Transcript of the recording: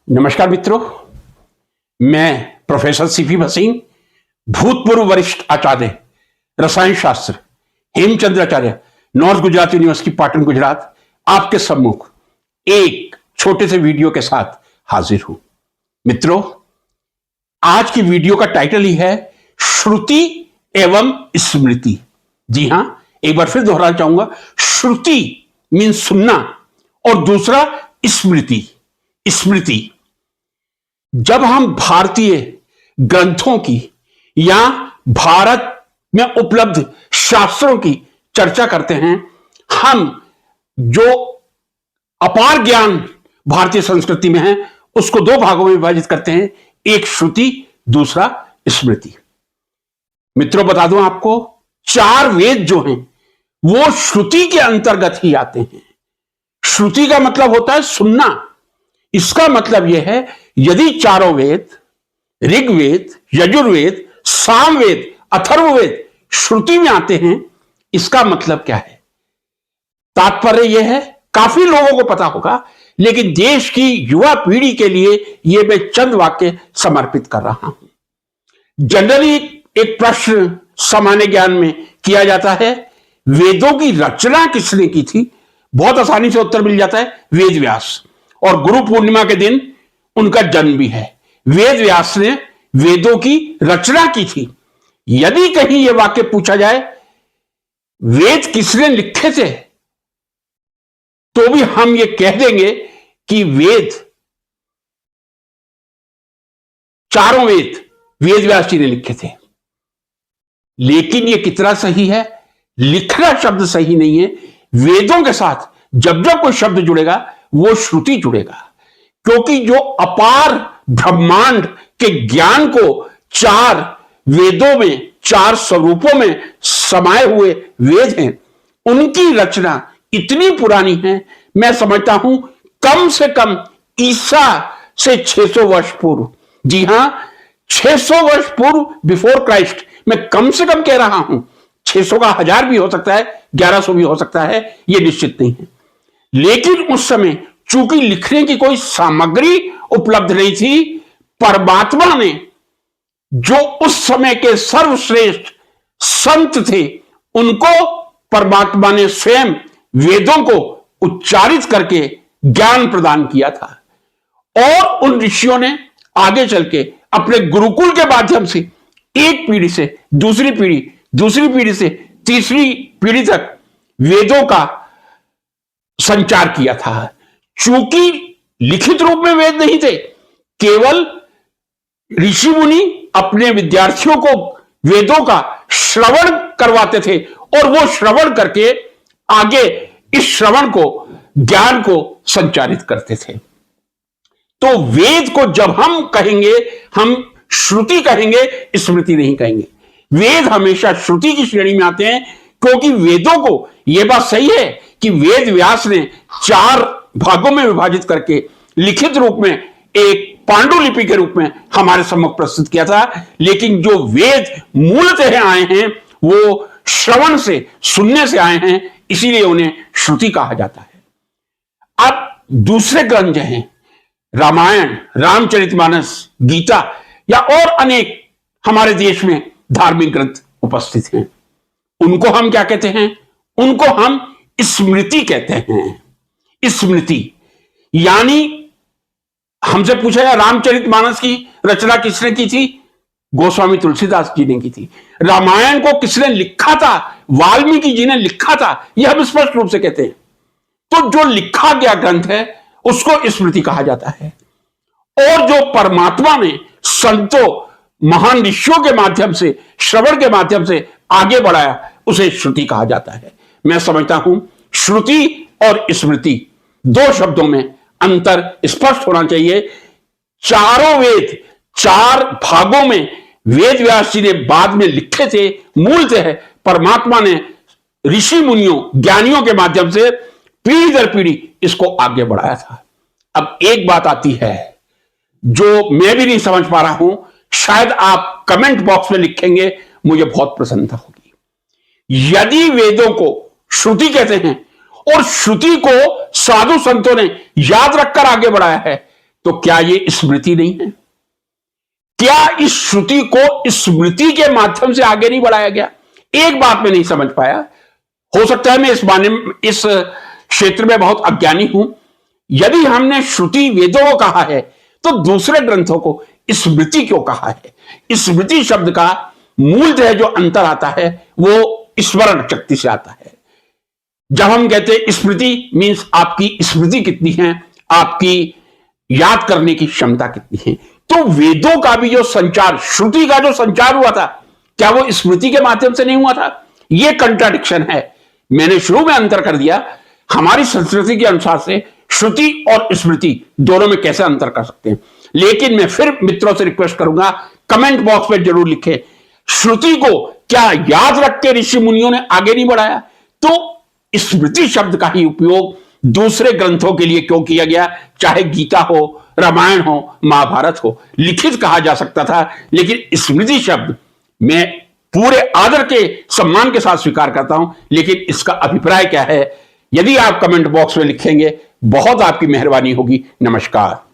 नमस्कार मित्रों, मैं प्रोफेसर सीपी भसीन, भूतपूर्व वरिष्ठ आचार्य रसायन शास्त्र हेमचंद्र आचार्य, नॉर्थ गुजरात यूनिवर्सिटी पाटन गुजरात, आपके सम्मुख एक छोटे से वीडियो के साथ हाजिर हूं। मित्रों, आज की वीडियो का टाइटल ही है श्रुति एवं स्मृति। जी हां, एक बार फिर दोहराना चाहूंगा, श्रुति मीन सुनना और दूसरा स्मृति। स्मृति जब हम भारतीय ग्रंथों की या भारत में उपलब्ध शास्त्रों की चर्चा करते हैं, हम जो अपार ज्ञान भारतीय संस्कृति में है उसको दो भागों में विभाजित करते हैं, एक श्रुति, दूसरा स्मृति। मित्रों, बता दूं आपको, 4 वेद जो हैं वो श्रुति के अंतर्गत ही आते हैं। श्रुति का मतलब होता है सुनना। इसका मतलब यह है, यदि चारों वेद, ऋग्वेद, यजुर्वेद, सामवेद, अथर्ववेद श्रुति में आते हैं, इसका मतलब क्या है? तात्पर्य यह है, काफी लोगों को पता होगा, लेकिन देश की युवा पीढ़ी के लिए यह मैं चंद वाक्य समर्पित कर रहा हूं। जनरली एक प्रश्न सामान्य ज्ञान में किया जाता है, वेदों की रचना किसने की थी? बहुत आसानी से उत्तर मिल जाता है, वेद व्यास। और गुरु पूर्णिमा के दिन उनका जन्म भी है। वेद व्यास ने वेदों की रचना की थी। यदि कहीं यह वाक्य पूछा जाए वेद किसने लिखे थे, तो भी हम ये कह देंगे कि वेद, चारों वेद वेद व्यास जी ने लिखे थे। लेकिन यह कितना सही है? लिखना शब्द सही नहीं है। वेदों के साथ जब जब कोई शब्द जुड़ेगा वो श्रुति जुड़ेगा, क्योंकि जो अपार ब्रह्मांड के ज्ञान को 4 वेदों में, 4 स्वरूपों में समाये हुए वेद हैं, उनकी रचना इतनी पुरानी है, मैं समझता हूं कम से कम ईसा से 600 वर्ष पूर्व। जी हां, 600 वर्ष पूर्व, बिफोर क्राइस्ट। मैं कम से कम कह रहा हूं, 600 का 1000 भी हो सकता है, 1100 भी हो सकता है, यह निश्चित नहीं है। लेकिन उस समय चूंकि लिखने की कोई सामग्री उपलब्ध नहीं थी, परमात्मा ने जो उस समय के सर्वश्रेष्ठ संत थे, उनको परमात्मा ने स्वयं वेदों को उच्चारित करके ज्ञान प्रदान किया था। और उन ऋषियों ने आगे चल के अपने गुरुकुल के माध्यम से एक पीढ़ी से दूसरी पीढ़ी, दूसरी पीढ़ी से तीसरी पीढ़ी तक वेदों का संचार किया था। चूंकि लिखित रूप में वेद नहीं थे, केवल ऋषि मुनि अपने विद्यार्थियों को वेदों का श्रवण करवाते थे और वो श्रवण करके आगे इस श्रवण को, ज्ञान को संचारित करते थे। तो वेद को जब हम कहेंगे, हम श्रुति कहेंगे, स्मृति नहीं कहेंगे। वेद हमेशा श्रुति की श्रेणी में आते हैं, क्योंकि वेदों को, यह बात सही है कि वेद व्यास ने 4 भागों में विभाजित करके लिखित रूप में एक पांडुलिपि के रूप में हमारे सम्मुख प्रस्तुत किया था, लेकिन जो वेद मूलतः आए हैं वो श्रवण से, सुनने से आए हैं, इसीलिए उन्हें श्रुति कहा जाता है। अब दूसरे ग्रंथ जो हैं, रामायण, रामचरितमानस, गीता या और अनेक हमारे देश में धार्मिक ग्रंथ उपस्थित हैं, उनको हम क्या कहते हैं? उनको हम स्मृति कहते हैं। स्मृति यानी, हमसे पूछा जाए रामचरितमानस की रचना किसने की थी? गोस्वामी तुलसीदास जी ने की थी। रामायण को किसने लिखा था? वाल्मीकि जी ने लिखा था, यह हम स्पष्ट रूप से कहते हैं। तो जो लिखा गया ग्रंथ है उसको स्मृति कहा जाता है। और जो परमात्मा ने संतों, महान ऋषियों के माध्यम से, श्रवण के माध्यम से आगे बढ़ाया, उसे श्रुति कहा जाता है। मैं समझता हूं श्रुति और स्मृति, 2 शब्दों में अंतर स्पष्ट होना चाहिए। चारों वेद 4 भागों में वेद व्यास जी ने बाद में लिखे थे। मूलतः परमात्मा ने ऋषि मुनियों, ज्ञानियों के माध्यम से पीढ़ी दर पीढ़ी इसको आगे बढ़ाया था। अब एक बात आती है जो मैं भी नहीं समझ पा रहा हूं, शायद आप कमेंट बॉक्स में लिखेंगे, मुझे बहुत प्रसन्नता होगी। यदि वेदों को श्रुति कहते हैं और श्रुति को साधु संतों ने याद रखकर आगे बढ़ाया है, तो क्या ये स्मृति नहीं है? क्या इस श्रुति को स्मृति के माध्यम से आगे नहीं बढ़ाया गया? एक बात मैं नहीं समझ पाया, हो सकता है मैं इस क्षेत्र में बहुत अज्ञानी हूं। यदि हमने श्रुति वेदों को कहा है तो दूसरे ग्रंथों को स्मृति क्यों कहा है? स्मृति शब्द का मूलतः जो अंतर आता है वो स्मरण शक्ति से आता है। जब हम कहते हैं स्मृति मीन्स आपकी स्मृति कितनी है, आपकी याद करने की क्षमता कितनी है। तो वेदों का भी जो संचार, श्रुति का जो संचार हुआ था, क्या वो स्मृति के माध्यम से नहीं हुआ था? ये कंट्राडिक्शन है। मैंने शुरू में अंतर कर दिया, हमारी संस्कृति के अनुसार से श्रुति और स्मृति दोनों में कैसे अंतर कर सकते हैं। लेकिन मैं फिर मित्रों से रिक्वेस्ट करूंगा, कमेंट बॉक्स में जरूर लिखें, श्रुति को क्या याद रख के ऋषि मुनियों ने आगे नहीं बढ़ाया? तो स्मृति शब्द का ही उपयोग दूसरे ग्रंथों के लिए क्यों किया गया? चाहे गीता हो, रामायण हो, महाभारत हो, लिखित कहा जा सकता था, लेकिन स्मृति शब्द मैं पूरे आदर के सम्मान के साथ स्वीकार करता हूं। लेकिन इसका अभिप्राय क्या है, यदि आप कमेंट बॉक्स में लिखेंगे, बहुत आपकी मेहरबानी होगी। नमस्कार।